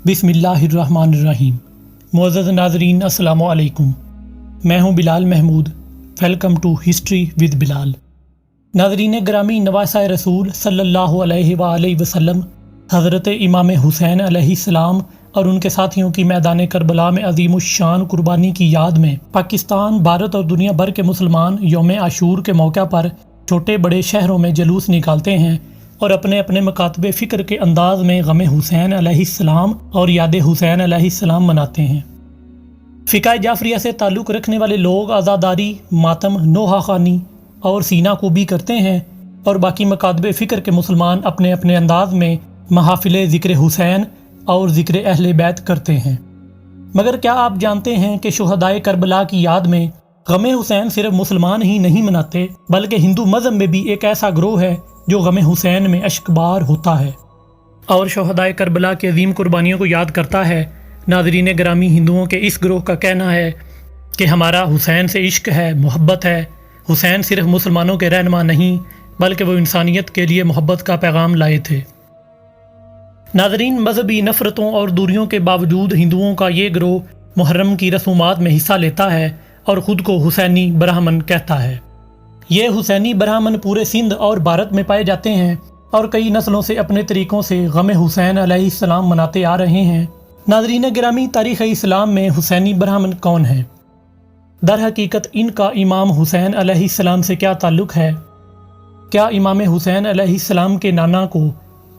बिस्मिल्लाहिर्रहमानिर्रहीम। मुअज़्ज़ज़ नाज़रीन अस्सलामु अलैकुम। मैं हूँ Bilal Mahmood. Welcome to history with Bilal. नाज़रीन ग्रामी, नवासा रसूल सल्लल्लाहु अलैहि वसल्लम हज़रत इमाम हुसैन अलैहिस्सलाम और उनके साथियों की मैदान करबला में अज़ीमुश्शान कुर्बानी की याद में पाकिस्तान, भारत और दुनिया भर के मुसलमान यौम आशूर के मौका पर छोटे बड़े शहरों में जुलूस निकालते हैं और अपने अपने मकातबे फ़िक्र के अंदाज में गम हुसैन अलैहिस्सलाम और याद हुसैन अलैहिस्सलाम मनाते हैं। फ़िक़्ह जाफ़रिया से ताल्लुक़ रखने वाले लोग आज़ादारी, मातम, नोहाख़ानी और सीना कोबी करते हैं और बाकी मकातबे फ़िक्र के मुसलमान अपने अपने अंदाज में महाफ़िल ज़िक्र हुसैन और ज़िक्र अहले बैत करते हैं। मगर क्या आप जानते हैं कि शुहदाए करबला की याद में गम हुसैन सिर्फ मुसलमान ही नहीं मनाते, बल्कि हिंदू मज़हब में भी एक ऐसा ग्रोह है जो गम हुसैन में अश्कबार होता है और शुहदाए करबला की अजीम कुर्बानियों को याद करता है। नाज़रीन ग्रामी, हिंदुओं के इस ग्रोह का कहना है कि हमारा हुसैन से इश्क है, मोहब्बत है। हुसैन सिर्फ मुसलमानों के रहनुमा नहीं, बल्कि वो इंसानियत के लिए मोहब्बत का पैगाम लाए थे। नाज़रीन, मजहबी नफ़रतों और दूरियों के बावजूद हिंदुओं का ये ग्रोह मुहर्रम की रसूमात में हिस्सा लेता है और ख़ुद को हुसैनी ब्राह्मण कहता है। ये हुसैनी ब्राह्मण पूरे सिंध और भारत में पाए जाते हैं और कई नस्लों से अपने तरीक़ों से गम हुसैन अलैहिस्सलाम मनाते आ रहे हैं। नाज़रीन गिरामी, तारीख़ इस्लाम में हुसैनी ब्राह्मण कौन हैं? दर हकीकत इनका इमाम हुसैन अलैहिस्सलाम से क्या ताल्लुक़ है? क्या इमाम हुसैन अलैहिस्सलाम के नाना को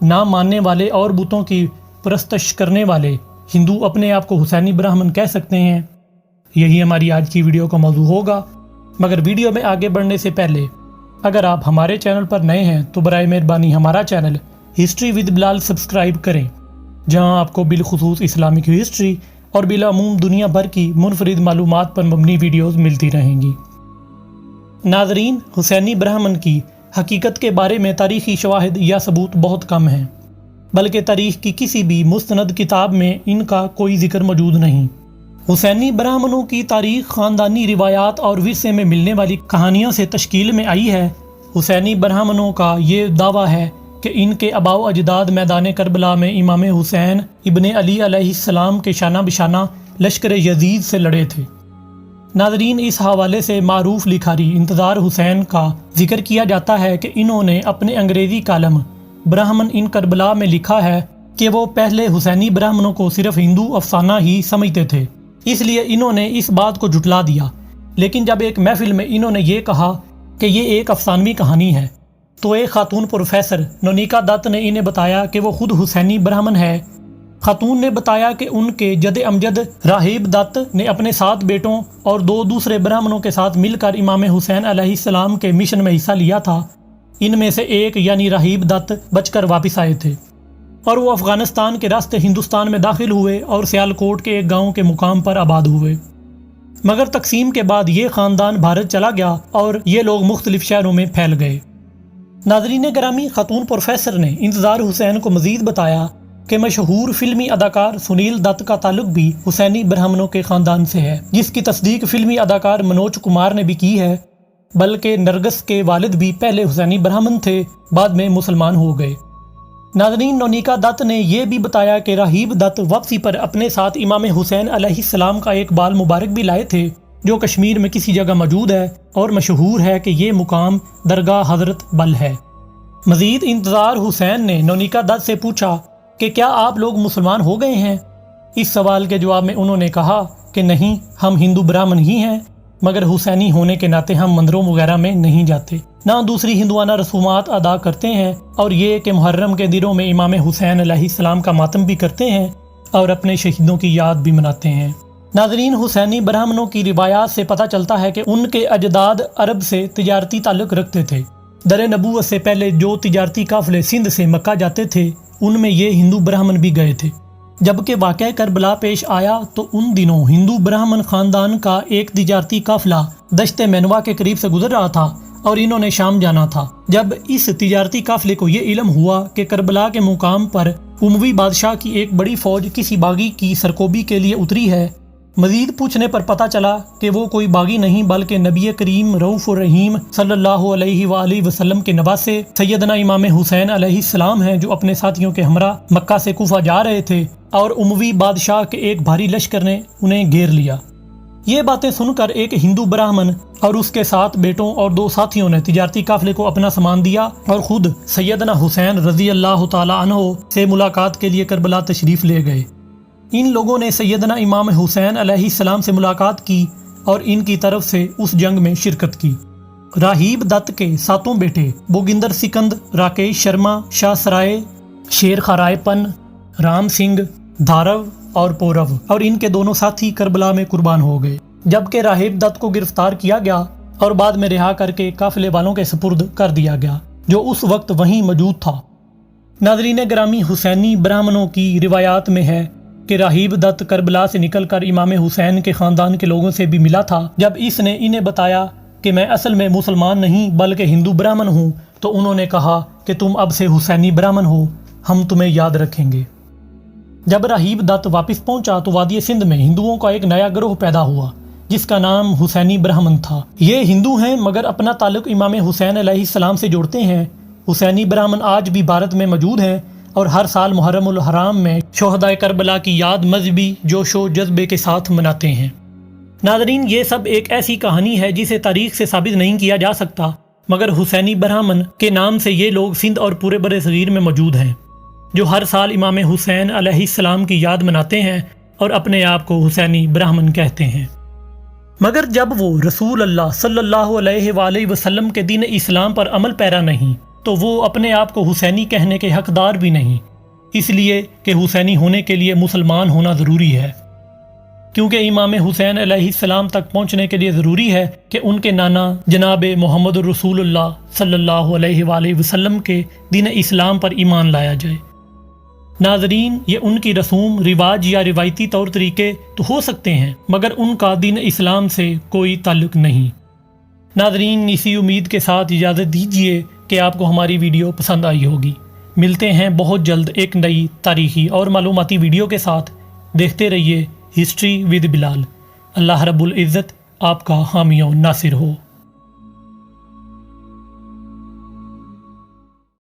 ना मानने वाले और बुतों की परस्तश करने वाले हिंदू अपने आप को हुसैनी ब्राह्मण कह सकते हैं? यही हमारी आज की वीडियो का मौजू होगा। मगर वीडियो में आगे बढ़ने से पहले अगर आप हमारे चैनल पर नए हैं तो बराए मेहरबानी हमारा channel history with Bilal subscribe करें, जहां आपको बिलखुसूस इस्लामिक हिस्ट्री और बिलामूम दुनिया भर की मुनफरिद मालूमात पर मबनी वीडियोज़ मिलती रहेंगी। नाज़रीन, हुसैनी ब्राह्मण की हकीकत के बारे में तारीख़ी शवाहिद या सबूत बहुत कम हैं, बल्कि तारीख़ की किसी भी मुस्तनद किताब में इनका कोई जिक्र मौजूद नहीं। हुसैनी ब्राह्मणों की तारीख़ ख़ानदानी रिवायात और विरसे में मिलने वाली कहानियों से तश्कील में आई है। हुसैनी ब्राह्मणों का ये दावा है कि इनके आबाओ अजदाद मैदान करबला में इमाम हुसैन इब्ने अली अलैहिस्सलाम के शाना बिशाना लश्कर यजीद से लड़े थे। नाज़रीन, इस हवाले से मारूफ लिखारी इंतज़ार हुसैन का जिक्र किया जाता है कि इन्होंने अपने अंग्रेज़ी कालम ब्राह्मण इन करबला में लिखा है कि वो पहले हुसैनी ब्राह्मणों को सिर्फ हिंदू अफसाना ही समझते थे, इसलिए इन्होंने इस बात को झुटला दिया। लेकिन जब एक महफिल में इन्होंने ये कहा कि ये एक अफसानवी कहानी है, तो एक खातून प्रोफेसर नोनिका दत्त ने इन्हें बताया कि वो खुद हुसैनी ब्राह्मण है। खातून ने बताया कि उनके जद अमजद राहिब दत्त ने अपने 7 बेटों और 2 दूसरे ब्राह्मणों के साथ मिलकर इमाम हुसैन अलैहिस्सलाम के मिशन में हिस्सा लिया था। इनमें से एक यानी राहिब दत्त बचकर वापस आए थे और वो अफ़गानिस्तान के रास्ते हिंदुस्तान में दाखिल हुए और सियालकोट के एक गांव के मुकाम पर आबाद हुए। मगर तकसीम के बाद ये ख़ानदान भारत चला गया और ये लोग मुख्तलिफ शहरों में फैल गए। नाज़रीन ग्रामी, खातून प्रोफेसर ने इंतज़ार हुसैन को मज़ीद बताया कि मशहूर फिल्मी अदाकार सुनील दत्त का ताल्लुक भी हुसैनी ब्राह्मणों के ख़ानदान से है, जिसकी तस्दीक फिल्मी अदाकार मनोज कुमार ने भी की है। बल्कि नरगस के वालिद भी पहले हुसैनी ब्राह्मण थे, बाद में मुसलमान हो गए। नाज़रीन, नोनिका दत्त ने यह भी बताया कि राहिब दत्त वापसी पर अपने साथ इमाम हुसैन अलैहिस्सलाम का एक बाल मुबारक भी लाए थे, जो कश्मीर में किसी जगह मौजूद है और मशहूर है कि ये मुकाम दरगाह हज़रत बल है। मज़ीद इंतज़ार हुसैन ने नोनिका दत्त से पूछा कि क्या आप लोग मुसलमान हो गए हैं? इस सवाल के जवाब में उन्होंने कहा कि नहीं, हम हिंदू ब्राह्मण ही हैं, मगर हुसैनी होने के नाते हम मंदिरों वगैरह में नहीं जाते, ना दूसरी हिंदुआना रसूमात अदा करते हैं, और ये कि मुहर्रम के दिनों में इमाम हुसैन अलैहिस्सलाम का मातम भी करते हैं और अपने शहीदों की याद भी मनाते हैं। नाज़रीन, हुसैनी ब्राह्मणों की रिवायात से पता चलता है कि उनके अजदाद अरब से तिजारती ताल्लुक़ रखते थे। दर नबूवत से पहले जो तिजारती काफ़िले सिंध से मक्का जाते थे, उनमें ये हिंदू ब्राह्मण भी गए थे। जबकि वाक़या करबला पेश आया तो उन दिनों हिंदू ब्राह्मण ख़ानदान का एक तिजारती काफ़िला दश्ते मैनवा के करीब से गुजर रहा था और इन्होंने शाम जाना था। जब इस तिजारती काफ़िले को ये इल्म हुआ कि करबला के मुकाम पर उमवी बादशाह की एक बड़ी फ़ौज किसी बागी की सरकोबी के लिए उतरी है, मजीद पूछने पर पता चला कि वो कोई बागी नहीं बल्कि नबी करीम रऊफ़ुर रहीम सल्लल्लाहु अलैहि वसल्लम के नवासे सैयदना इमाम हुसैन अलैहिस्सलाम हैं, जो अपने साथियों के हमरा मक्का से कूफा जा रहे थे اور اموی بادشاہ کے ایک بھاری لشکر نے انہیں گھیر لیا۔ یہ باتیں سن کر ایک ہندو براہمن اور اس کے 7 بیٹوں اور 2 ساتھیوں نے تجارتی قافلے کو اپنا سامان دیا اور خود سیدنا حسین رضی اللہ تعالی عنہ سے ملاقات کے لیے کربلا تشریف لے گئے۔ ان لوگوں نے سیدنا امام حسین علیہ السلام سے ملاقات کی اور ان کی طرف سے اس جنگ میں شرکت کی۔ راہیب دت کے 7 بیٹے بوگندر سکند، راکیش شرما، شاہ سرائے، شیر خرائے پن، رام سنگھ، دھارو اور پورو اور ان کے 2 ساتھی کربلا میں قربان ہو گئے، جبکہ راہیب دت کو گرفتار کیا گیا اور بعد میں رہا کر کے قافلے والوں کے سپرد کر دیا گیا جو اس وقت وہیں موجود تھا۔ ناظرین گرامی، حسینی برہمنوں کی روایات میں ہے کہ راہیب دت کربلا سے نکل کر امام حسین کے خاندان کے لوگوں سے بھی ملا تھا۔ جب اس نے انہیں بتایا کہ میں اصل میں مسلمان نہیں بلکہ ہندو برہمن ہوں تو انہوں نے کہا کہ تم اب سے حسینی برہمن ہو، ہم تمہیں یاد رکھیں گے۔ جب راہیب دت واپس پہنچا تو وادی سندھ میں ہندوؤں کا ایک نیا گروہ پیدا ہوا جس کا نام حسینی برہمن تھا۔ یہ ہندو ہیں مگر اپنا تعلق امام حسین علیہ السلام سے جوڑتے ہیں۔ حسینی برہمن آج بھی بھارت میں موجود ہیں اور ہر سال محرم الحرام میں شہدائے کربلا کی یاد مذہبی جوش و جذبے کے ساتھ مناتے ہیں۔ ناظرین، یہ سب ایک ایسی کہانی ہے جسے تاریخ سے ثابت نہیں کیا جا سکتا، مگر حسینی برہمن کے نام سے یہ لوگ سندھ اور پورے بر صغیر میں موجود ہیں جو ہر سال امام حسین علیہ السلام کی یاد مناتے ہیں اور اپنے آپ کو حسینی برہمن کہتے ہیں۔ مگر جب وہ رسول اللہ صلی اللہ علیہ وآلہ وسلم کے دین اسلام پر عمل پیرا نہیں تو وہ اپنے آپ کو حسینی کہنے کے حقدار بھی نہیں، اس لیے کہ حسینی ہونے کے لیے مسلمان ہونا ضروری ہے، کیونکہ امام حسین علیہ السلام تک پہنچنے کے لیے ضروری ہے کہ ان کے نانا جناب محمد رسول اللہ صلی اللہ علیہ وآلہ وسلم کے دین اسلام پر ایمان لایا جائے۔ ناظرین، یہ ان کی رسوم، رواج یا روایتی طور طریقے تو ہو سکتے ہیں مگر ان کا دین اسلام سے کوئی تعلق نہیں۔ ناظرین، اسی امید کے ساتھ اجازت دیجیے کہ آپ کو ہماری ویڈیو پسند آئی ہوگی۔ ملتے ہیں بہت جلد ایک نئی تاریخی اور معلوماتی ویڈیو کے ساتھ۔ دیکھتے رہیے ہسٹری ود بلال۔ اللہ رب العزت آپ کا حامی و ناصر ہو۔